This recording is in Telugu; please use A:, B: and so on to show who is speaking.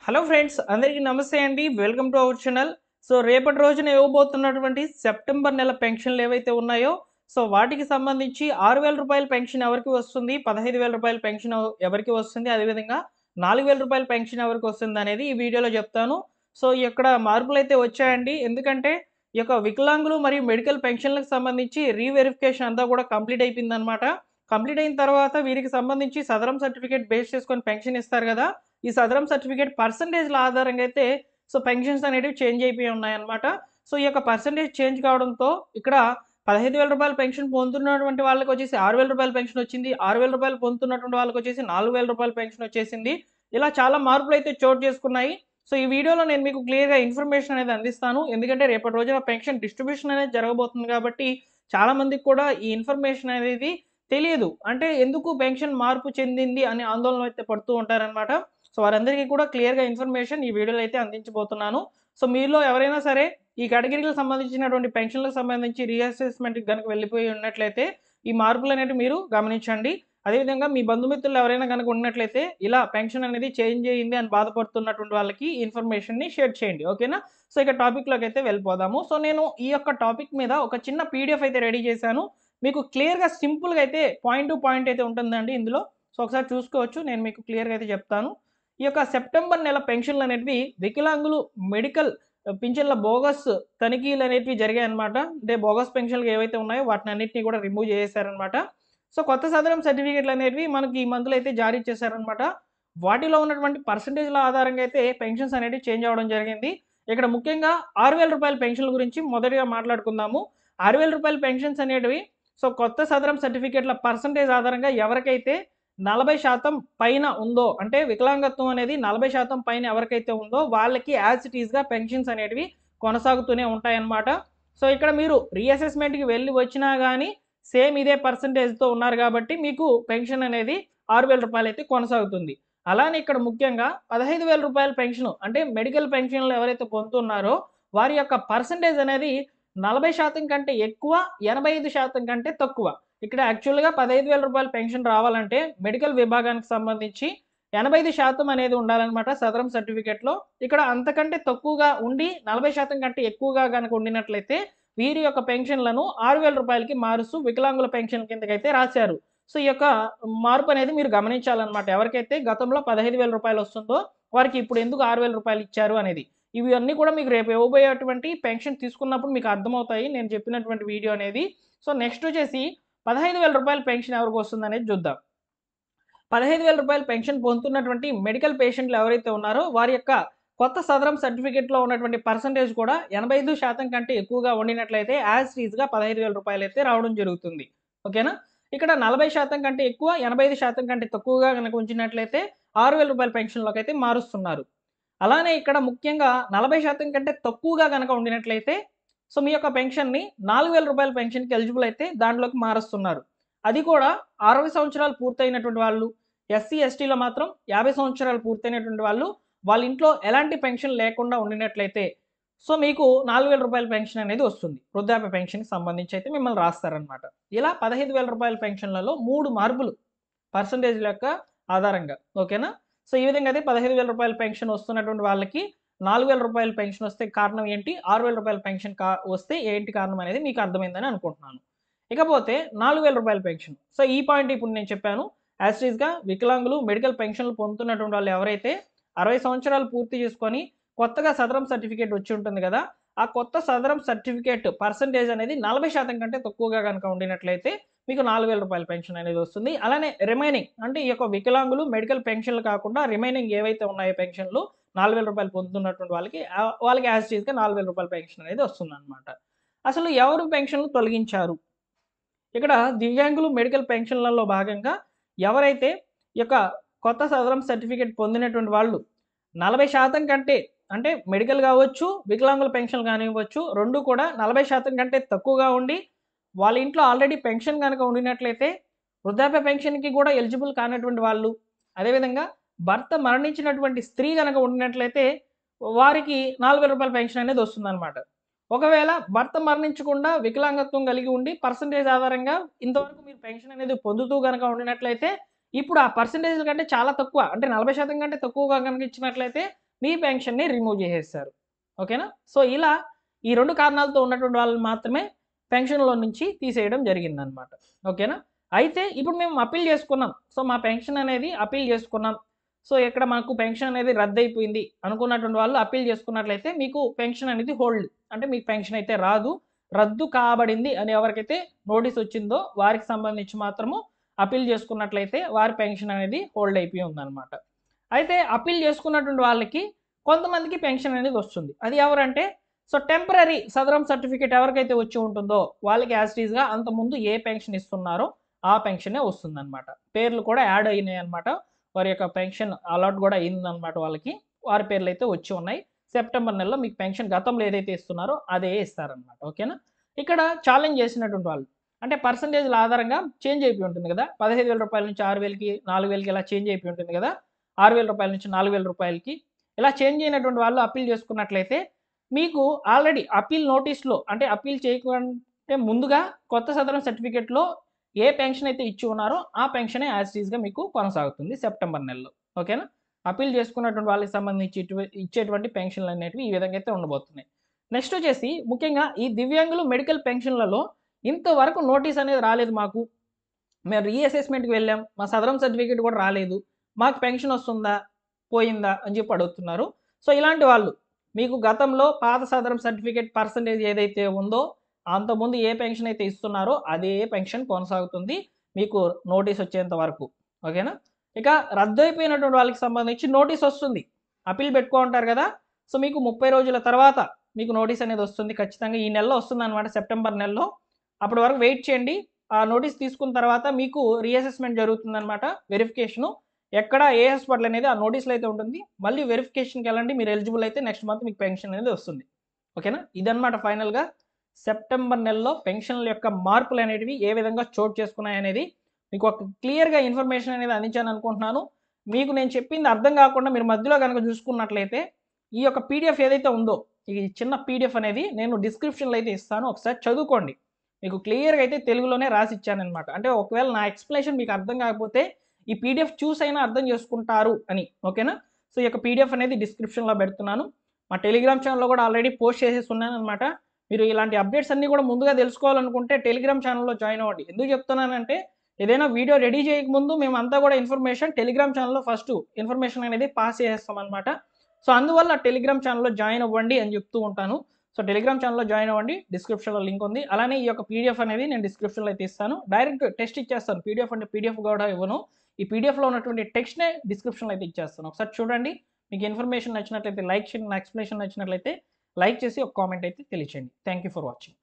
A: హలో ఫ్రెండ్స్, అందరికీ నమస్తే అండి. Welcome to our channel. So రేపటి రోజున ఇవ్వబోతున్నటువంటి సెప్టెంబర్ నెల పెన్షన్లు ఏవైతే ఉన్నాయో, సో వాటికి సంబంధించి రూ. 6,000 పెన్షన్ ఎవరికి వస్తుంది, రూ. 15,000 పెన్షన్ ఎవరికి వస్తుంది, అదేవిధంగా రూ. 4,000 పెన్షన్ ఎవరికి వస్తుంది అనేది ఈ వీడియోలో చెప్తాను. సో ఇక్కడ మార్పులైతే వచ్చాయండి. ఎందుకంటే ఈ యొక్క వికలాంగులు మరియు మెడికల్ పెన్షన్లకు సంబంధించి రీవెరిఫికేషన్ అంతా కూడా కంప్లీట్ అయిపోయిందనమాట. కంప్లీట్ అయిన తర్వాత వీరికి సంబంధించి సదరం సర్టిఫికేట్ బేస్ చేసుకొని పెన్షన్ ఇస్తారు కదా. ఈ సదరం సర్టిఫికేట్ పర్సెంటేజ్ల ఆధారంగా అయితే సో పెన్షన్స్ అనేటివి చేంజ్ అయిపోయి ఉన్నాయన్నమాట. సో ఈ యొక్క పర్సెంటేజ్ చేంజ్ కావడంతో ఇక్కడ రూ. 15,000 పెన్షన్ పొందుతున్నటువంటి వాళ్ళకి వచ్చేసి రూ. 6,000 పెన్షన్ వచ్చింది. రూ. 6,000 పొందుతున్నటువంటి వాళ్ళకి వచ్చేసి రూ. 4,000 పెన్షన్ వచ్చేసింది. ఇలా చాలా మార్పులు అయితే చోటు చేసుకున్నాయి. సో ఈ వీడియోలో నేను మీకు క్లియర్‌గా ఇన్ఫర్మేషన్ అనేది అందిస్తాను. ఎందుకంటే రేపటి రోజున పెన్షన్ డిస్ట్రిబ్యూషన్ అనేది జరగబోతుంది కాబట్టి చాలా మందికి కూడా ఈ ఇన్ఫర్మేషన్ అనేది తెలియదు. అంటే ఎందుకు పెన్షన్ మార్పు చెందింది అని ఆందోళన అయితే పడుతూ ఉంటారనమాట. సో వారందరికీ కూడా క్లియర్‌గా ఇన్ఫర్మేషన్ ఈ వీడియోలో అయితే అందించబోతున్నాను. సో మీలో ఎవరైనా సరే ఈ కేటగిరీకి సంబంధించినటువంటి పెన్షన్‌లకు సంబంధించి రీఅసెస్‌మెంట్‌కి గనుక వెళ్ళిపోయి ఉన్నట్లయితే ఈ మార్పులనేటివి మీరు గమనించండి. అదేవిధంగా మీ బంధుమిత్రులు ఎవరైనా గనుక ఉన్నట్లయితే ఇలా పెన్షన్ అనేది చేంజ్ అయ్యింది అని బాధపడుతున్నటువంటి వాళ్ళకి ఈ ఇన్ఫర్మేషన్‌ని షేర్ చేయండి. ఓకేనా? సో ఇక టాపిక్‌లోకి అయితే వెళ్ళిపోదాము. సో నేను ఈ యొక్క టాపిక్ మీద ఒక చిన్న పీడీఎఫ్ అయితే రెడీ చేశాను. మీకు క్లియర్‌గా సింపుల్‌గా అయితే పాయింట్ టు పాయింట్ అయితే ఉంటుందండి ఇందులో. సో ఒకసారి చూసుకోవచ్చు. నేను మీకు క్లియర్‌గా అయితే చెప్తాను. ఈ యొక్క సెప్టెంబర్ నెల పెన్షన్లు అనేటివి వికలాంగులు మెడికల్ పింఛన్ల బోగస్ తనిఖీలు అనేటివి జరిగాయన్నమాట. అంటే బోగస్ పెన్షన్లు ఏవైతే ఉన్నాయో వాటినన్నిటిని కూడా రిమూవ్ చేసేసారన్నమాట. సో కొత్త సదరం సర్టిఫికేట్లు అనేటివి మనకి ఈ మంత్‌లో అయితే జారీ చేశారన్నమాట. వాటిలో ఉన్నటువంటి పర్సెంటేజ్‌ల ఆధారంగా అయితే పెన్షన్స్ అనేటివి చేంజ్ అవ్వడం జరిగింది. ఇక్కడ ముఖ్యంగా రూ. 6,000 పెన్షన్ల గురించి మొదటిగా మాట్లాడుకుందాము. రూ. 6,000 పెన్షన్స్ అనేటివి సో కొత్త సదరం సర్టిఫికేట్ల పర్సెంటేజ్ ఆధారంగా ఎవరికైతే 40% పైన ఉందో, అంటే వికలాంగత్వం అనేది 40% పైన ఎవరికైతే ఉందో వాళ్ళకి యాజ్ ఇట్ ఈస్‌గా పెన్షన్స్ అనేటివి కొనసాగుతూనే ఉంటాయన్నమాట. సో ఇక్కడ మీరు రీఅసెస్‌మెంట్‌కి వెళ్ళి వచ్చినా గానీ సేమ్ ఇదే పర్సెంటేజ్‌తో ఉన్నారు గాబట్టి మీకు పెన్షన్ అనేది రూ. 6,000 అయితే కొనసాగుతుంది. అలానే ఇక్కడ ముఖ్యంగా రూ. 15,000 పెన్షను అంటే మెడికల్ పెన్షన్‌లు ఎవరైతే పొందుతున్నారో వారి యొక్క పర్సెంటేజ్ అనేది 40% కంటే ఎక్కువ, 85% కంటే తక్కువ. ఇక్కడ యాక్చువల్‌గా రూ. 15,000 పెన్షన్ రావాలంటే మెడికల్ విభాగానికి సంబంధించి 85% అనేది ఉండాలనమాట సదరం సర్టిఫికేట్‌లో. ఇక్కడ అంతకంటే తక్కువగా ఉండి 40% కంటే ఎక్కువగా గనక ఉండినట్లయితే వీరి యొక్క పెన్షన్‌లను రూ. 6,000కి మారుస్తూ వికలాంగుల పెన్షన్ కిందకైతే రాశారు. సో ఈ యొక్క మార్పు అనేది మీరు గమనించాలనమాట. ఎవరికైతే గతంలో రూ. 15,000 వస్తుందో వారికి ఇప్పుడు ఎందుకు రూ. 6,000 ఇచ్చారు అనేది. ఇవన్నీ కూడా మీకు రేపు ఇవ్వబోయేటువంటి పెన్షన్ తీసుకున్నప్పుడు మీకు అర్థమవుతాయి నేను చెప్పినటువంటి వీడియో అనేది. సో నెక్స్ట్ వచ్చేసి రూ. 15,000 పెన్షన్ ఎవరికొస్తుందనేది చూద్దాం. రూ. 15,000 పెన్షన్ పొందుతున్నటువంటి మెడికల్ పేషెంట్లు ఎవరైతే ఉన్నారో వారి యొక్క కొత్త సదరం సర్టిఫికేట్‌లో ఉన్నటువంటి పర్సెంటేజ్ కూడా 85% కంటే ఎక్కువగా ఉండినట్లయితే యాజ్ ఇట్ ఈస్‌గా రూ. 15,000 అయితే రావడం జరుగుతుంది. ఓకేనా? ఇక్కడ 40% కంటే ఎక్కువ, 85% కంటే తక్కువగా గనక ఉంచినట్లయితే రూ. 6,000 పెన్షన్‌లోకైతే మారుస్తున్నారు. అలానే ఇక్కడ ముఖ్యంగా 40% కంటే తక్కువగా గనక ఉండినట్లయితే సో మీ యొక్క పెన్షన్‌ని రూ. 4,000 పెన్షన్‌కి ఎలిజిబుల్ అయితే దాంట్లోకి మారుస్తున్నారు. అది కూడా 60 సంవత్సరాలు పూర్తయినటువంటి వాళ్ళు, ఎస్సీ, ఎస్టీలో మాత్రం 50 సంవత్సరాలు పూర్తయినటువంటి వాళ్ళు, వాళ్ళ ఇంట్లో ఎలాంటి పెన్షన్ లేకుండా ఉండినట్లయితే సో మీకు రూ. 4,000 పెన్షన్ అనేది వస్తుంది. వృద్ధాప్య పెన్షన్‌కి సంబంధించి అయితే మిమ్మల్ని రాస్తారనమాట. ఇలా రూ. 15,000 పెన్షన్‌లలో 3 మార్పులు పర్సెంటేజ్‌ల యొక్క ఆధారంగా. ఓకేనా? సో ఈ విధంగా అయితే రూ. 15,000 పెన్షన్ వస్తున్నటువంటి వాళ్ళకి రూ. 4,000 పెన్షన్ వస్తే కారణం ఏంటి? రూ. 6,000 పెన్షన్ వస్తే ఏంటి కారణం అనేది మీకు అర్థమైందని అనుకుంటున్నాను. ఇకపోతే రూ. 4,000 పెన్షన్. సో ఈ పాయింట్ ఇప్పుడు నేను చెప్పాను. యాజ్ ఇట్ ఈస్‌గా వికలాంగులు మెడికల్ పెన్షన్‌లు పొందుతున్నటువంటి వాళ్ళు ఎవరైతే 60 సంవత్సరాలు పూర్తి చేసుకొని కొత్తగా సదరం సర్టిఫికేట్ వచ్చి ఉంటుంది గదా! ఆ కొత్త సదరం సర్టిఫికేట్ పర్సెంటేజ్ అనేది 40% కంటే తక్కువగా గనక ఉండినట్లయితే మీకు రూ. 4,000 పెన్షన్ అనేది వస్తుంది. అలానే రిమైనింగ్ అంటే ఈ యొక్క వికలాంగులు మెడికల్ పెన్షన్‌లు కాకుండా రిమైనింగ్ ఏవైతే ఉన్నాయో పెన్షన్‌లు రూ. 4,000 పొందుతున్నటువంటి వాళ్ళకి వాళ్ళకి యాజ్ ఇట్ ఈస్‌గా రూ. 4,000 పెన్షన్ అనేది వస్తుందన్నమాట. అసలు ఎవరు పెన్షన్‌లు తొలగించారు? ఇక్కడ దివ్యాంగులు మెడికల్ పెన్షన్‌లలో భాగంగా ఎవరైతే ఈ యొక్క కొత్త సదరం సర్టిఫికేట్ పొందినటువంటి వాళ్ళు 40% కంటే అంటే మెడికల్ కావచ్చు, వికలాంగుల పెన్షన్ కానివ్వచ్చు, 2 కూడా 40% కంటే తక్కువగా ఉండి, వాళ్ళ ఇంట్లో ఆల్రెడీ పెన్షన్ గనక ఉండినట్లయితే, వృద్ధాప్య పెన్షన్‌కి కూడా ఎలిజిబుల్ కానటువంటి వాళ్ళు, అదేవిధంగా భర్త మరణించినటువంటి స్త్రీ గనక ఉండినట్లయితే, వారికి రూ. 4,000 పెన్షన్ అనేది వస్తుందన్నమాట. ఒకవేళ భర్త మరణించకుండా వికలాంగత్వం కలిగి ఉండి పర్సెంటేజ్ ఆధారంగా ఇంతవరకు మీరు పెన్షన్ అనేది పొందుతూ గనక ఉండినట్లయితే, ఇప్పుడు ఆ పర్సెంటేజ్‌ల కంటే చాలా తక్కువ అంటే 40% కంటే తక్కువగా గనక ఇచ్చినట్లయితే మీ పెన్షన్‌ని రిమూవ్ చేసేసారు. ఓకేనా? సో, ఇలా ఈ 2 కారణాలతో ఉన్నటువంటి వాళ్ళని మాత్రమే పెన్షన్‌లో నుంచి తీసేయడం జరిగిందనమాట. ఓకేనా? అయితే ఇప్పుడు మేము అప్పీల్ చేసుకున్నాం. సో, మా పెన్షన్ అనేది అప్పీల్ చేసుకున్నాం. సో, ఇక్కడ మాకు పెన్షన్ అనేది రద్దయిపోయింది అనుకున్నటువంటి వాళ్ళు అప్పీల్ చేసుకున్నట్లయితే మీకు పెన్షన్ అనేది హోల్డ్. అంటే మీకు పెన్షన్ అయితే రాదు. రద్దు కాబడింది అని ఎవరికైతే నోటీస్ వచ్చిందో వారికి సంబంధించి మాత్రము అప్పీల్ చేసుకున్నట్లయితే వారి పెన్షన్ అనేది హోల్డ్ అయిపోయి ఉందనమాట. అయితే అప్పీల్ చేసుకున్నటువంటి వాళ్ళకి కొంతమందికి పెన్షన్ అనేది వస్తుంది. అది ఎవరంటే సో, టెంపరరీ సదరం సర్టిఫికేట్ ఎవరికైతే వచ్చి ఉంటుందో వాళ్ళకి యాజ్ ఇట్ ఈస్‌గా అంతకుముందు ఏ పెన్షన్ ఇస్తున్నారో ఆ పెన్షనే వస్తుందనమాట. పేర్లు కూడా యాడ్ అయినాయన్నమాట. వారి యొక్క పెన్షన్ అలాట్ కూడా అయిందనమాట వాళ్ళకి. వారి పేర్లయితే వచ్చి ఉన్నాయి. సెప్టెంబర్ నెలలో మీకు పెన్షన్ గతంలో ఏదైతే ఇస్తున్నారో అదే ఇస్తారనమాట. ఓకేనా? ఇక్కడ ఛాలెంజ్ చేసినటువంటి వాళ్ళు అంటే పర్సెంటేజ్‌ల ఆధారంగా చేంజ్ అయిపోయి ఉంటుంది కదా! రూ. 15,000 నుంచి 6,000కి, 4,000కి ఇలా చేంజ్ అయిపోయి ఉంటుంది కదా! రూ. 6,000 నుంచి రూ. 4,000కి ఇలా చేంజ్ అయినటువంటి వాళ్ళు అప్పీల్ చేసుకున్నట్లయితే మీకు ఆల్రెడీ అప్పీల్ నోటీస్‌లో అంటే అప్పీల్ చేయకంటే ముందుగా కొత్త సదరం సర్టిఫికేట్‌లో ఏ పెన్షన్ అయితే ఇచ్చి ఉన్నారో ఆ పెన్షనే యాజ్ ఇట్ ఈస్‌గా మీకు కొనసాగుతుంది సెప్టెంబర్ నెలలో. ఓకేనా? అప్పీల్ చేసుకున్నటువంటి వాళ్ళకి సంబంధించి ఇచ్చేటువంటి పెన్షన్‌లనేటివి ఈ విధంగా అయితే ఉండబోతున్నాయి. నెక్స్ట్ వచ్చేసి ముఖ్యంగా ఈ దివ్యాంగులు మెడికల్ పెన్షన్‌లలో ఇంతవరకు నోటీస్ అనేది రాలేదు మాకు. మేము రీఅసెస్మెంట్‌కి వెళ్ళాం. మా సదరం సర్టిఫికేట్ కూడా రాలేదు. మాకు పెన్షన్ వస్తుందా? పోయిందా? అని చెప్పి అడుగుతున్నారు. సో, ఇలాంటి వాళ్ళు మీకు గతంలో పాత సదరం సర్టిఫికేట్ పర్సెంటేజ్ ఏదైతే ఉందో అంతకుముందు ఏ పెన్షన్ అయితే ఇస్తున్నారో అదే పెన్షన్ కొనసాగుతుంది. మీకు నోటీస్ వచ్చేంత వరకు. ఓకేనా? ఇక రద్దయిపోయినటువంటి వాళ్ళకి సంబంధించి నోటీస్ వస్తుంది. అప్పీల్ పెట్టుకో ఉంటారు కదా! సో, మీకు 30 రోజుల తర్వాత మీకు నోటీస్ అనేది వస్తుంది. ఖచ్చితంగా ఈ నెలలో వస్తుందనమాట సెప్టెంబర్ నెలలో. అప్పటి వరకు వెయిట్ చేయండి. ఆ నోటీస్ తీసుకున్న తర్వాత మీకు రీఅసెస్మెంట్ జరుగుతుందనమాట. వెరిఫికేషను. ఎక్కడ ఏ హాస్పిటల్ అనేది ఆ నోటీస్‌లో అయితే ఉంటుంది. మళ్ళీ వెరిఫికేషన్‌కెళ్ళండి. మీరు ఎలిజిబుల్ అయితే నెక్స్ట్ మంత్ మీకు పెన్షన్ అనేది వస్తుంది. ఓకేనా? ఇదన్నమాట ఫైనల్‌గా సెప్టెంబర్ నెలలో పెన్షన్‌ల యొక్క మార్పులనేటివి ఏ విధంగా చోటు చేసుకున్నాయనేది మీకు ఒక క్లియర్‌గా ఇన్ఫర్మేషన్ అనేది అందించాననుకుంటున్నాను. మీకు నేను చెప్పింది అర్థం కాకుండా మీరు మధ్యలో గనక చూసుకున్నట్లయితే ఈ యొక్క పీడీఎఫ్ ఏదైతే ఉందో ఈ చిన్న పీడీఎఫ్ అనేది నేను డిస్క్రిప్షన్‌లో అయితే ఇస్తాను. ఒకసారి చదువుకోండి. మీకు క్లియర్‌గా అయితే తెలుగులోనే రాసి ఇచ్చాననమాట. అంటే ఒకవేళ నా ఎక్స్‌ప్లనేషన్ మీకు అర్థం కాకపోతే ఈ పీడీఎఫ్ చూసైనా అర్థం చేసుకుంటారు అని. ఓకేనా? సో, ఈ యొక్క పీడీఎఫ్ అనేది డిస్క్రిప్షన్‌లో పెడుతున్నాను. మా టెలిగ్రామ్ ఛానెల్‌లో కూడా ఆల్రెడీ పోస్ట్ చేసేసి ఉన్నాననమాట. మీరు ఇలాంటి అప్డేట్స్ అన్నీ కూడా ముందుగా తెలుసుకోవాలనుకుంటే టెలిగ్రామ్ ఛానెల్‌లో జాయిన్ అవ్వండి. ఎందుకు చెప్తున్నానంటే ఏదైనా వీడియో రెడీ చేయకముందు మేమంతా కూడా ఇన్ఫర్మేషన్ టెలిగ్రామ్ ఛానెల్‌లో ఫస్ట్ ఇన్ఫర్మేషన్ అనేది పాస్ చేసేస్తామనమాట. సో, అందువల్ల టెలిగ్రామ్ ఛానెల్‌లో జాయిన్ అవ్వండి అని చెప్తూ ఉంటాను. సో, టెలిగ్రామ్ ఛానెల్‌లో జాయిన్ అవ్వండి. డిస్క్రిప్షన్‌లో లింక్ ఉంది. అలానే ఈ యొక్క పీడీఎఫ్ అనేది నేను డిస్క్రిప్షన్‌లో అయితే ఇస్తాను. డైరెక్ట్ టెస్ట్ ఇచ్చేస్తాను. పీడీఎఫ్ అంటే పీడీఎఫ్ కూడా ఇవ్వను. ఈ పీడీఎఫ్‌లో ఉన్నటువంటి టెక్స్ట్‌నే డిస్క్రిప్షన్‌లో అయితే ఇచ్చేస్తాను. ఒకసారి చూడండి. మీకు ఇన్ఫర్మేషన్ నచ్చినట్లయితే లైక్ చేయండి. నా ఎక్స్‌ప్లనేషన్ నచ్చినట్లయితే లైక్ చేసి ఒక కామెంట్ అయితే తెలియచేయండి. Thank you for watching.